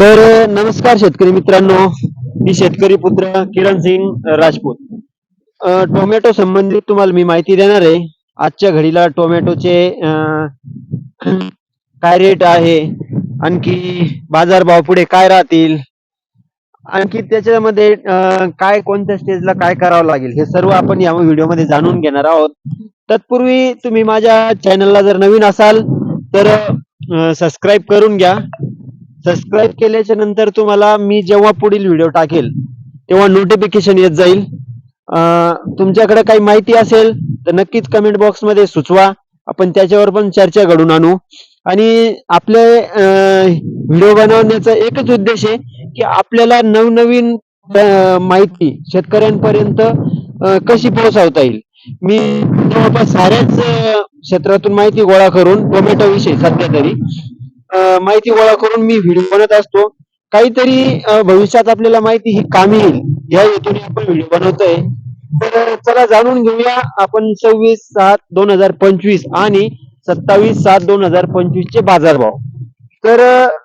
नमस्कार शेतकरी मित्रांनो, मी शेतकरी पुत्र किरण सिंग राजपूत. टोमॅटो संबंधित तुम्हाला मी माहिती देणार आहे. आजच्या घडीला टोमॅटोचे काय रेट आहे, आणखी बाजारभाव पुढे काय राहतील, आणखी त्याच्यामध्ये काय कोणत्या स्टेजला काय करावं लागेल, हे सर्व आपण या व्हिडिओमध्ये जाणून घेणार आहोत. तत्पूर्वी तुम्ही माझ्या चॅनलला जर नवीन असाल तर सबस्क्राईब करून घ्या. सबस्क्राईब केल्याच्या नंतर तुम्हाला मी जेव्हा पुढील व्हिडिओ टाकेल तेव्हा नोटिफिकेशन येत जाईल. तुमच्याकडे काही माहिती असेल तर नक्कीच कमेंट बॉक्स मध्ये सुचवा, आपण त्याच्यावर पण चर्चा घडून आणू. आणि आपले व्हिडिओ बनवण्याचा एकच उद्देश आहे की आपल्याला नवनवीन माहिती शेतकऱ्यांपर्यंत कशी पोहोचवता येईल. मी जवळपास साऱ्याच क्षेत्रातून माहिती गोळा करून टोमॅटो विषयी सध्या तरी माहिती गोळा करून मी व्हिडिओ बनवत असतो. काहीतरी भविष्यात आपल्याला माहिती ही कामी येईल या हेतूने आपण व्हिडिओ बनवतोय. तर चला जाणून घेऊया आपण 26/7/2025 आणि 27/7/2025 चे बाजारभाव. तर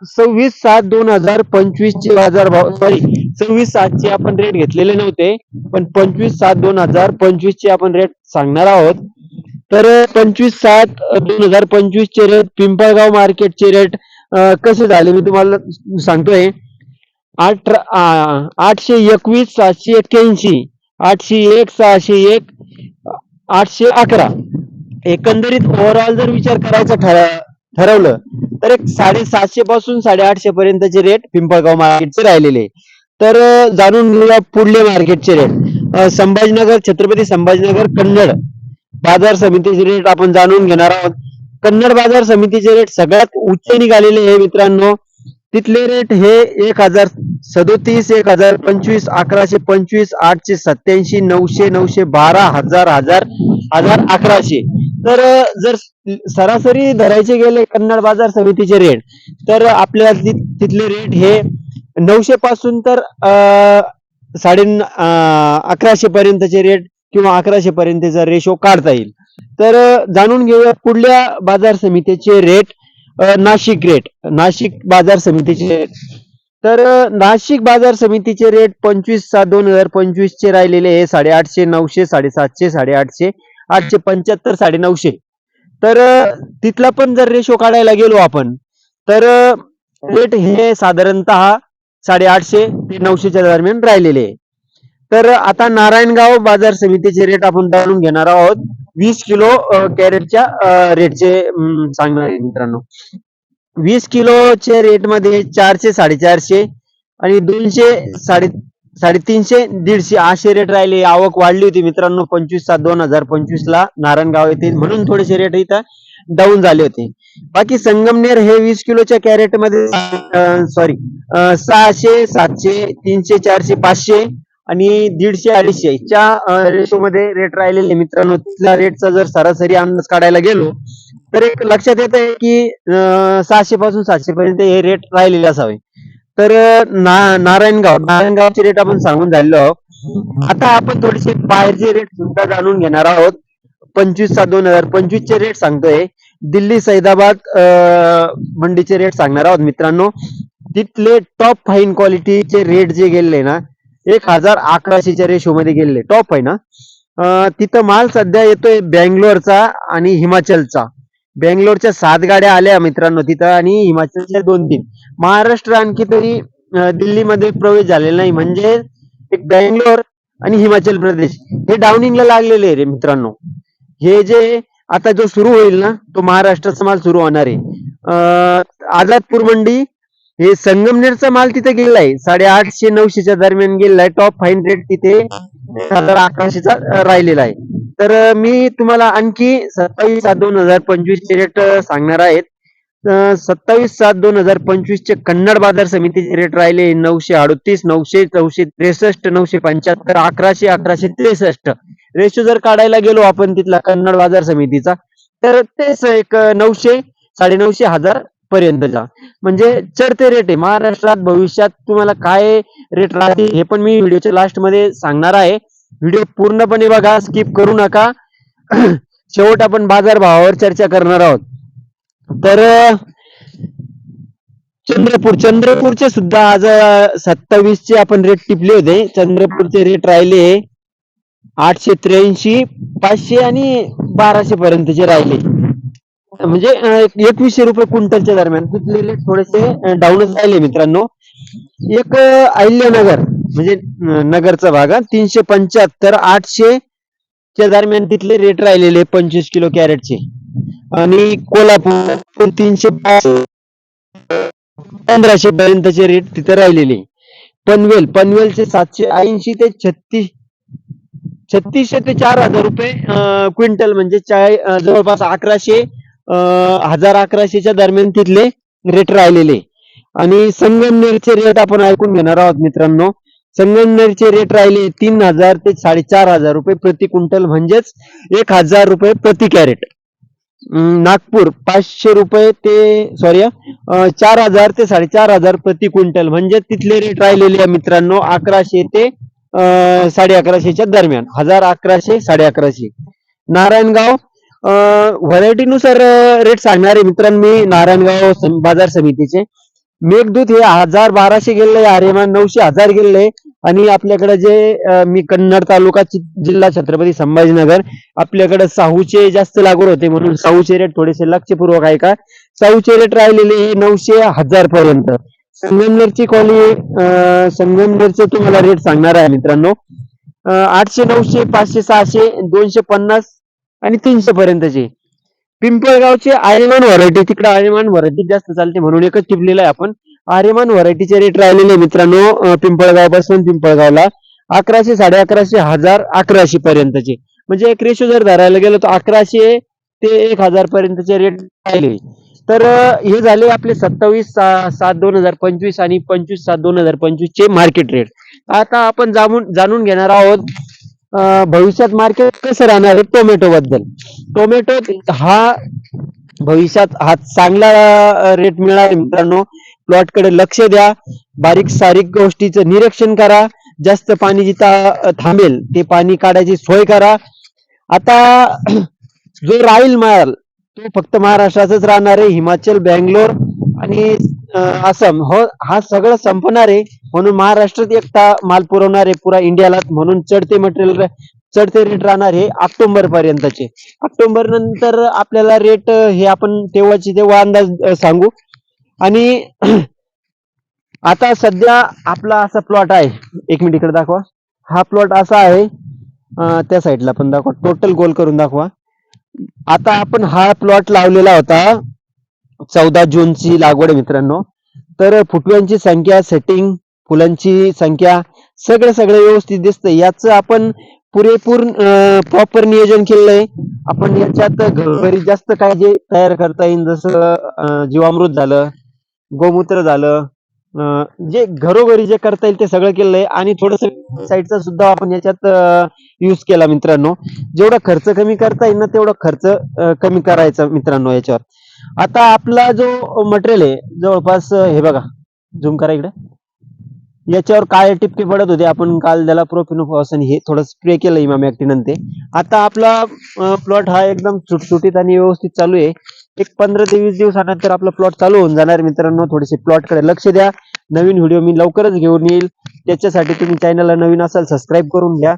26/7/2025 चे बाजारभाव, सॉरी 26/7 चे आपण रेट घेतलेले नव्हते, पण 25/7/2025 चे आपण रेट सांगणार आहोत. तर 25/7/2025 चे रेट पिंपळगाव मार्केटचे रेट कसे झाले मी तुम्हाला सांगतोय. 821 781, 801 601, 811. एकंदरीत ओव्हरऑल जर विचार करायचा ठरवलं तर एक 750 पासून 850 पर्यंतचे रेट पिंपळगाव मार्केटचे राहिलेले. तर जाणून घेऊया पुढले मार्केटचे रेट. संभाजीनगर, छत्रपती संभाजीनगर कन्नड बाजार समितीचे रेट आपण जाणून घेणार आहोत. कन्नड बाजार समितीचे रेट सगळ्यात उच्च निघालेले आहे मित्रांनो. तिथले रेट हे 1037, 1025, 1125, 887, 900, 912, 1000, 1100. तर जर सरासरी धरायचे गेले कन्नड बाजार समितीचे रेट तर आपल्याला तिथले रेट हे 900 पासून तर 1150 पर्यंतचे रेट किंवा 1100 पर्यंतचा रेशो काढता येईल. तर जाणून घेऊया पुढल्या बाजार समितीचे रेट. नाशिक रेट, नाशिक बाजार समितीचे रेट. तर नाशिक बाजार समितीचे रेट 25/7/2025 चे राहिलेले हे 850, 900, 750, 850, 875, 950. तर तिथला पण जर रेशो काढायला गेलो आपण तर रेट हे साधारणतः 850 ते 900 च्या दरम्यान राहिलेले. तर आता नारायणगाव बाजार समितीचे रेट आपण जाणून घेणार आहोत. 20 किलो कॅरेटच्या रेटचे सांगणार आहे मित्रांनो. 20 किलोचे रेट मध्ये 400, 450 आणि 200, 350, 150 असे रेट राहिले. आवक वाढली होती मित्रांनो 25/7/2025 ला नारायणगाव येथे, म्हणून थोडेसे रेट इथं डाऊन झाले होते. बाकी संगमनेर हे 20 किलोच्या कॅरेट मध्ये 600, 700, 300, 400, 500 आणि 150, 250 च्या रेशो मध्ये रेट राहिलेले मित्रांनो. तिथल्या रेटचा जर सरासरी अंदाज काढायला गेलो तर एक लक्षात येत आहे की 600 पासून 700 पर्यंत हे रेट राहिलेले असावे. तर नारायणगावचे रेट आपण सांगून झालेलो आहोत. आता आपण थोडेसे बाहेरचे रेट सुद्धा जाणून घेणार आहोत. 25/7/2025 चे रेट सांगतोय. दिल्ली सैदाबाद मंडीचे रेट सांगणार आहोत मित्रांनो. तिथले टॉप फाईन क्वालिटीचे रेट जे गेले ना 1011 च्या रेशो मध्ये गेले. टॉप आहे ना. तिथं माल सध्या येतोय बँगलोरचा आणि हिमाचलचा. बँगलोरच्या 7 गाड्या आल्या मित्रांनो तिथं आणि हिमाचलच्या 2-3. महाराष्ट्र आणखी तरी दिल्लीमध्ये प्रवेश झालेला नाही. म्हणजे एक बँगलोर आणि हिमाचल प्रदेश हे डाऊनिंगला लागलेले आहे रे मित्रांनो. हे जे आता जो सुरू होईल ना तो महाराष्ट्राचा माल सुरू होणार आहे. आझादपूर मंडी हे संगमनेरचा माल तिथे गेलाय 850, 900 च्या दरम्यान गेलाय. टॉप फाईन रेट तिथे 1100 चा राहिलेला आहे. तर मी तुम्हाला आणखी 27/7/2025 चे रेट सांगणार आहेत. 27/7/2025 चे कन्नड बाजार समितीचे रेट राहिले 938, 900, 963, 975, 1100, 1163. रेशो जर काढायला गेलो आपण तिथला कन्नड बाजार समितीचा तर तेच एक 900, 950, 1000 पर्यंतचा. म्हणजे चढते रेट आहे. महाराष्ट्रात भविष्यात तुम्हाला काय रेट राहतील हे पण मी व्हिडिओच्या लास्ट मध्ये सांगणार आहे. व्हिडिओ पूर्णपणे बघा, स्किप करू नका. शेवट आपण बाजार भावावर चर्चा करणार आहोत. तर चंद्रपूरचे सुद्धा आज 27 चे आपण रेट टिपले होते. चंद्रपूरचे रेट राहिले 883, 500 आणि 1200 पर्यंतचे राहिले. म्हणजे 2100 रुपये क्विंटलच्या दरम्यान तिथले रेट थोडेसे डाऊनच राहिले मित्रांनो. एक अहिल्यानगर म्हणजे नगरचा भाग 375, 800 च्या दरम्यान तिथले रेट राहिलेले 25 किलो कॅरेटचे. आणि कोल्हापूर 305, 1500 पर्यंतचे रेट तिथे राहिलेले. पनवेलचे 780 ते 3600 ते 4000 रुपये क्विंटल म्हणजे जवळपास 1100, 1100च्या दरम्यान तिथले रेट राहिलेले. आणि संगमनेरचे रेट आपण ऐकून घेणार आहोत मित्रांनो. संगमनेरचे रेट राहिले 3000 ते 4500 रुपये प्रति क्विंटल म्हणजेच 1000 रुपये प्रति कॅरेट. नागपूर 500 रुपये ते 4000 ते 4500 प्रति क्विंटल म्हणजे तिथले रेट राहिलेले आहे मित्रांनो 1100 ते 1150च्या दरम्यान. 1100 1150. नारायणगाव व्हरायटीनुसार रेट सांगणार आहे मित्रांनो मी. नारायणगाव बाजार समितीचे मेघदूत हे 1000-1200 गेले, आर्यमान 900-1000 गेले. आणि आपल्याकडे जे मी कन्नड तालुका जिल्हा छत्रपती संभाजीनगर, आपल्याकडे साहूचे जास्त लागवड होते म्हणून साहूचे रेट थोडेसे लक्षपूर्वक आहे का. साहूचे रेट राहिलेले 900-1000 पर्यंत. संगमनेरचे तुम्हाला रेट सांगणार आहे मित्रांनो 800, 900, 500, 600, 250 आणि 300 पर्यंतचे. पिंपळगावचे आर्यमान व्हरायटी, तिकडे आर्यमान व्हरायटी जास्त चालते म्हणून एकच टिपलेलं आहे आपण. आर्यमान व्हरायटीचे रेट राहिलेले मित्रांनो पिंपळगाव पासून पिंपळगावला 1100, 1150, 1000, 1100 पर्यंतचे. म्हणजे एक रेशो जर धरायला गेलो तर 1100 ते 1000 पर्यंतचे रेट राहिले. तर हे झाले आपले 27/7/2025 आणि 25/7/2025 चे मार्केट रेट. आता आपण जाणून घेणार आहोत भविष्यात मार्केट कसं राहणार आहे टोमॅटो बद्दल. टोमॅटो हा भविष्यात चांगला रेट मिळणार मित्रांनो. प्लॉट कडे लक्ष द्या, बारीक सारीक गोष्टीचं निरीक्षण करा. जास्त पाणी जिथं थांबेल ते पाणी काढायची सोय करा. आता जो राहील माल तो फक्त महाराष्ट्रातच राहणार आहे. हिमाचल, बँगलोर आणि आसाम हा सगळं संपणार आहे म्हणून महाराष्ट्रात एकटा माल पुरवणार आहे पुरा इंडियाला. म्हणून चढते रेट राहणार आहे ऑक्टोबर पर्यंतचे. ऑक्टोबर नंतर आपल्याला रेट हे आपण तेव्हा अंदाज सांगू. आणि आता सध्या आपला असा प्लॉट आहे, 1 मिनिट इकडे दाखवा. हा प्लॉट असा आहे, त्या साईडला पण दाखवा, टोटल गोल करून दाखवा. आता आपण हा प्लॉट लावलेला होता 14 जूनची लागवड मित्रांनो. तर फुटव्यांची संख्या, सेटिंग, फुलांची संख्या सगळं व्यवस्थित दिसतंय. याचं आपण पुरेपूर प्रॉपर नियोजन केलंय. आपण याच्यात घरी जास्त काय जे तयार करता येईल जसं जीवामृत झालं, गोमूत्र झालं, जे घरोघरी जे करता येईल ते सगळं केलंय. आणि थोडस साईडचा सुद्धा आपण याच्यात यूज केला मित्रांनो. जेवढा खर्च कमी करता येईल ना तेवढा खर्च कमी करायचा मित्रांनो याच्यावर. आता आपला जो मटेरियल आहे जवळपास हे बघा, झूम करा इकडे, याच्यावर काळे टिपके पडत होते. आपण काल त्याला प्रोफिनोफॉसन हे थोडं स्प्रे केलं इमामॅक्टिनंतर. आता आपला प्लॉट हा एकदम सुटसुटीत आणि व्यवस्थित चालू आहे. एक 15 ते 20 दिवसानंतर आपला प्लॉट चालू होऊन जाणार मित्रांनो. थोडेसे प्लॉट कडे लक्ष द्या. नवीन व्हिडिओ मी लवकरच घेऊन येईल. त्याच्यासाठी तुम्ही चॅनलला नवीन असाल सबस्क्राईब करून घ्या.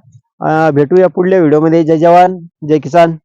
भेटूया पुढल्या व्हिडिओमध्ये. जय जवान जय किसान.